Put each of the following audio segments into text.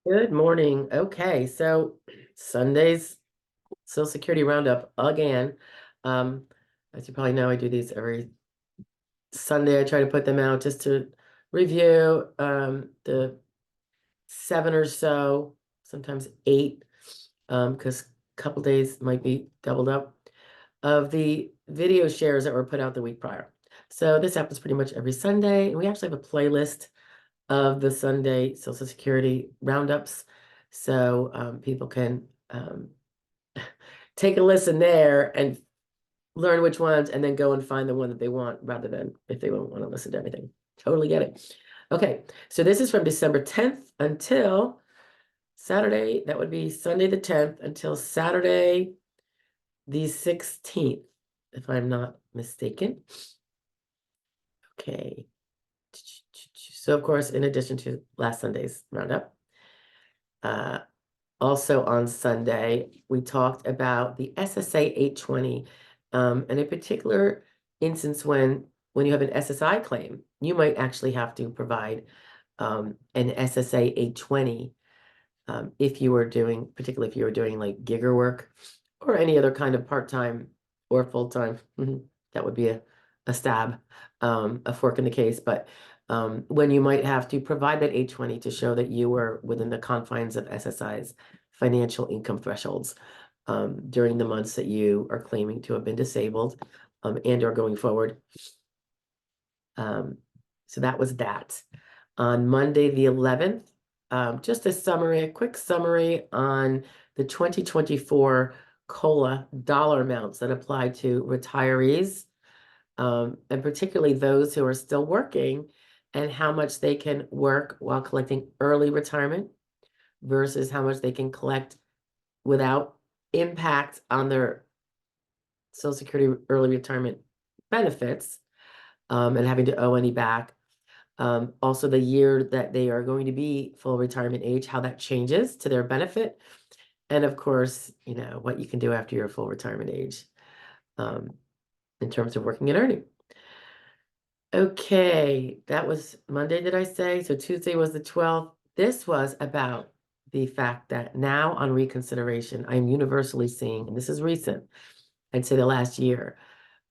Good morning. Okay, so Sunday's Social Security roundup again. Um, as you probably know, I do these every Sunday. I try to put them out just to review the seven or so, sometimes eight, because a couple days might be doubled up of the video shares that were put out the week prior. So this happens pretty much every Sunday, and we actually have a playlist of the Sunday Social Security roundups. So people can take a listen there and learn which ones and then go and find the one that they want rather than if they don't want to listen to everything. Totally get it. Okay, so this is from December 10th until Saturday. That would be Sunday the 10th until Saturday the 16th, if I'm not mistaken. Okay. So of course, in addition to last Sunday's roundup, uh, also on Sunday, we talked about the SSA 820, and a particular instance when you have an SSI claim, you might actually have to provide an SSA 820 if you were doing, particularly if you were doing like gigger work or any other kind of part-time or full-time. That would be a stab, a fork in the case. But when you might have to provide that 820 to show that you were within the confines of SSI's financial income thresholds during the months that you are claiming to have been disabled and or going forward. So that was that. On Monday, the 11th, just a quick summary on the 2024 COLA dollar amounts that apply to retirees, and particularly those who are still working and how much they can work while collecting early retirement versus how much they can collect without impact on their Social Security early retirement benefits, and having to owe any back. Also, the year that they are going to be full retirement age, how that changes to their benefit. And of course, what you can do after your full retirement age in terms of working and earning. Okay, that was Monday, did I say? So Tuesday was the 12th. This was about the fact that now on reconsideration, I'm universally seeing, and this is recent, I'd say the last year,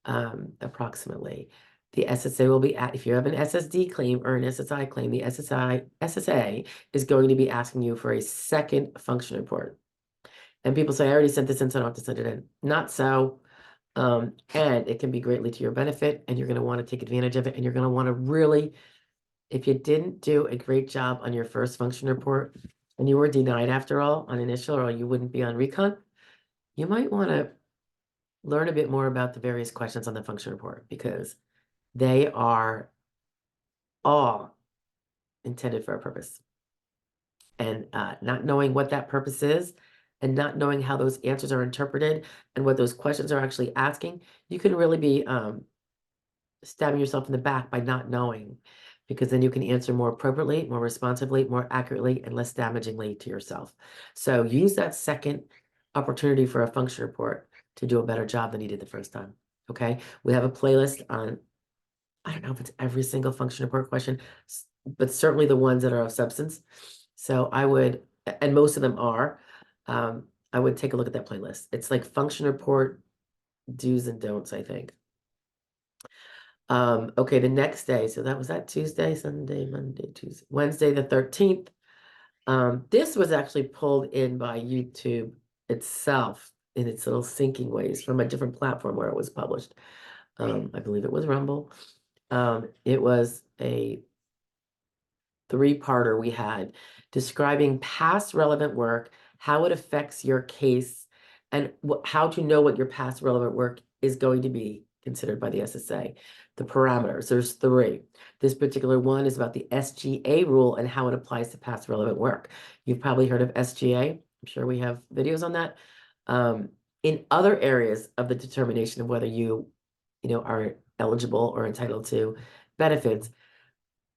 approximately, the SSA will be if you have an SSD claim or an SSI claim, the SSA is going to be asking you for a second function report. And people say, I already sent this in, so I don't have to send it in. Not so. And it can be greatly to your benefit, and you're going to want to take advantage of it. And you're going to want to really, if you didn't do a great job on your first function report and you were denied after all on initial, or you wouldn't be on recon, you might want to learn a bit more about the various questions on the function report because they are all intended for a purpose. And not knowing what that purpose is and not knowing how those answers are interpreted and what those questions are actually asking, you can really be stabbing yourself in the back by not knowing, because then you can answer more appropriately, more responsively, more accurately, and less damagingly to yourself. So use that second opportunity for a function report to do a better job than you did the first time. Okay. We have a playlist on, I don't know if it's every single function report question, but certainly the ones that are of substance. So I would, and most of them are, I would take a look at that playlist. It's like function report do's and don'ts, I think. Okay, the next day, so that was that Tuesday, Sunday, Monday, Tuesday, Wednesday, the 13th. This was actually pulled in by YouTube itself in its little syncing ways from a different platform where it was published. I believe it was Rumble. It was a three-parter we had describing past relevant work, how it affects your case, and how to know what your past relevant work is going to be considered by the SSA. The parameters, there's three. This particular one is about the SGA rule and how it applies to past relevant work. You've probably heard of SGA. I'm sure we have videos on that. In other areas of the determination of whether you are eligible or entitled to benefits,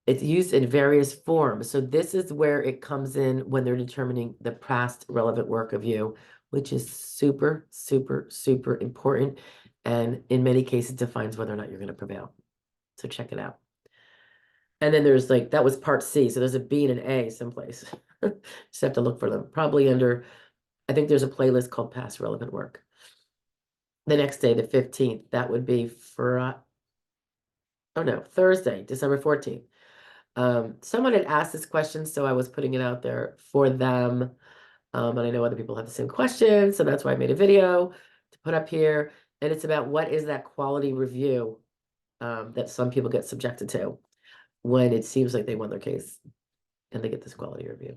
it's used in various forms. So this is where it comes in when they're determining the past relevant work of you, which is super, super, super important. And in many cases defines whether or not you're going to prevail. So check it out. And then there's like, that was part C. So there's a B and an A someplace. Just have to look for them. Probably under, I think there's a playlist called Past Relevant Work. The next day, the 15th, that would be for, oh no, Thursday, December 14th. Someone had asked this question, so I was putting it out there for them. And I know other people have the same question, so that's why I made a video to put up here. And it's about what is that quality review that some people get subjected to when it seems like they won their case and they get this quality review.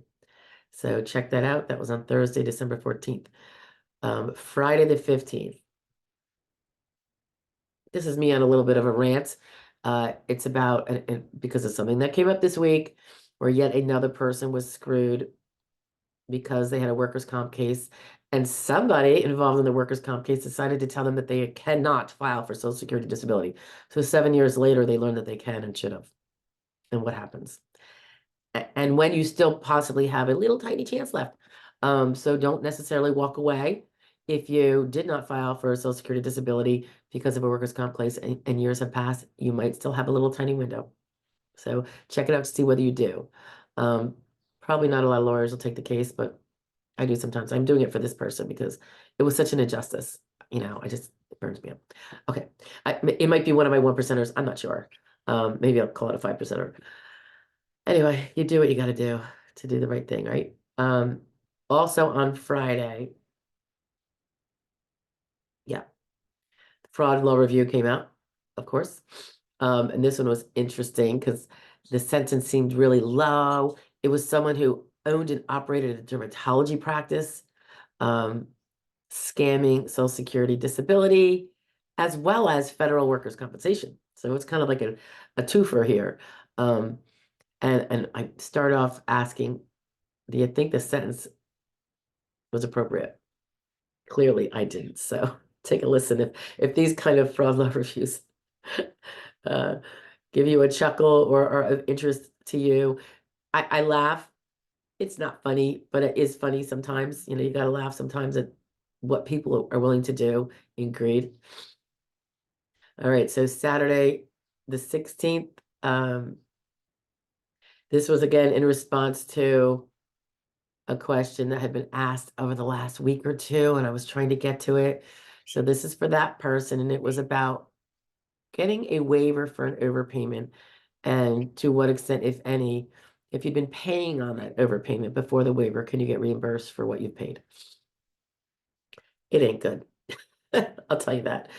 So check that out. That was on Thursday, December 14th. Friday the 15th. This is me on a little bit of a rant. It's about, and because of something that came up this week, where yet another person was screwed because they had a workers' comp case, and somebody involved in the workers' comp case decided to tell them that they cannot file for Social Security disability. So 7 years later, they learned that they can and should have. And what happens? And when you still possibly have a little tiny chance left. So don't necessarily walk away. If you did not file for a Social Security disability because of a workers' comp case and years have passed, you might still have a little tiny window. So check it out to see whether you do. Probably not a lot of lawyers will take the case, but I do sometimes. I'm doing it for this person because it was such an injustice. It burns me up. Okay. It might be one of my 1%ers. I'm not sure. Maybe I'll call it a 5%er. Anyway, you do what you got to do to do the right thing, right? Also on Friday, yeah, fraud law review came out, of course. And this one was interesting because the sentence seemed really low. It was someone who owned and operated a dermatology practice, scamming Social Security disability, as well as federal workers' compensation. So it's kind of like a twofer here. And I start off asking, do you think the sentence was appropriate? Clearly, I didn't. So take a listen. If these kind of fraud law reviews uh, give you a chuckle or are of interest to you, I laugh. It's not funny, but it is funny sometimes. You got to laugh sometimes at what people are willing to do in greed. All right, so Saturday, the 16th. This was again in response to a question that had been asked over the last week or two, and I was trying to get to it. So this is for that person, and it was about getting a waiver for an overpayment, and to what extent, if any, if you've been paying on that overpayment before the waiver, can you get reimbursed for what you've paid? It ain't good. I'll tell you that.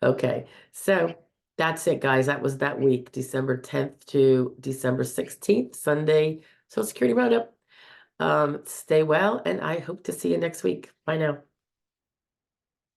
Okay, so that's it, guys. That was that week, December 10th to December 16th, Sunday, Social Security Roundup. Stay well, and I hope to see you next week. Bye now.